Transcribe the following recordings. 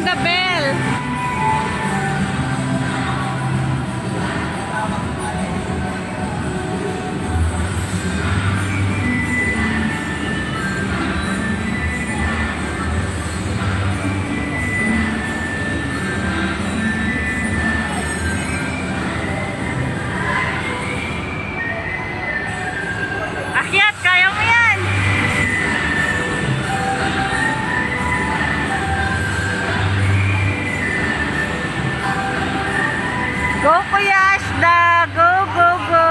the bell. Akyat, kaya mo yan. Go, Kuya Ashda. Go, go, go.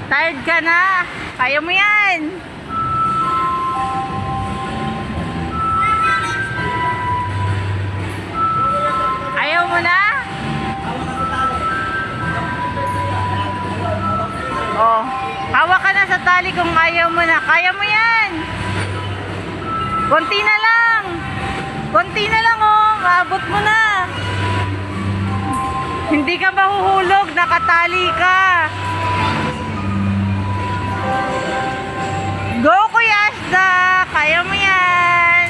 Tired ka na. Kaya mo yan. Ayaw mo na? Oh. Hawak ka na sa tali kung ayaw mo na. Kaya mo yan. Konti na lang. Konti na lang, oh. Abot mo na. Hindi ka mahuhulog. Nakatali ka. Go, Kuya Ashda. Kaya mo yan.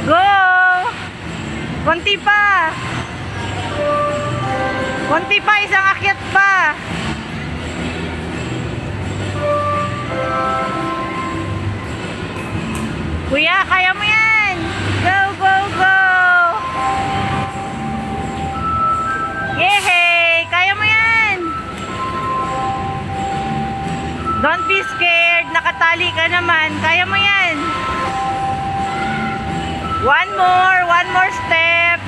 Go. Konti pa. Konti pa. Isang akyat pa. Kuya, kaya mo yan. Go, go, go. Yehey! Kaya mo yan. Don't be scared. Nakatali ka naman. Kaya mo yan. One more step.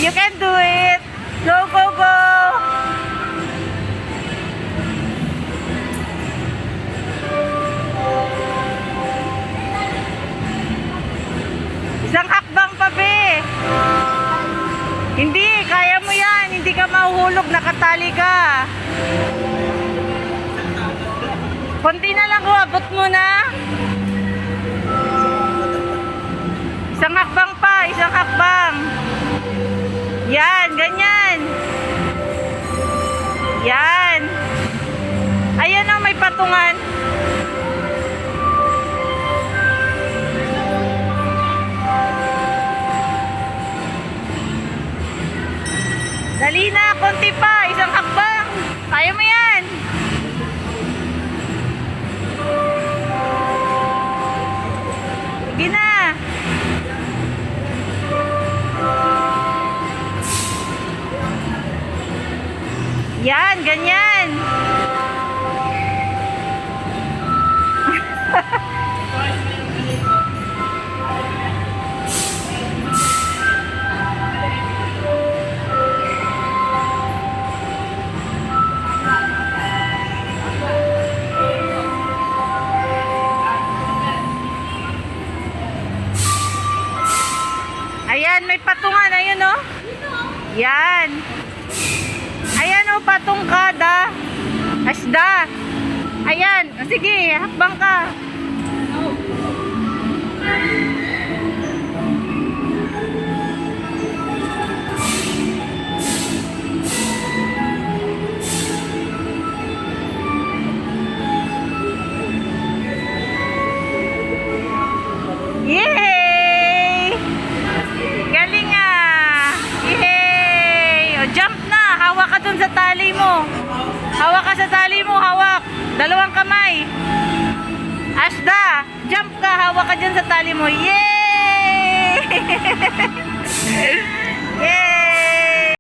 You can do it. Go, go, go. Isang hakbang pa, be. Hindi, kaya mo yan. Hindi ka mahuhulog, nakatali ka. Konti na lang, abot mo na. Isang hakbang pa, isang hakbang. Yan, ganyan. Yan. Ayan ang may patungan. Dali na, konti pa, isang hakbang. Kaya mo yan. Sige na. Yan, ganyan. Ayan, may patungan. Ayun, oh. Yan. Ayan, oh, patungkada. Asda. Ayan. Sige, hakbang ka. Yay! Galing ah! Yay! O, jump na! Hawak ka dun sa tali mo. Hawak ka sa tali mo. Hawak. Dalawang kamay. Ashda! Jump ka! Hawak ka dyan sa tali mo. Yay!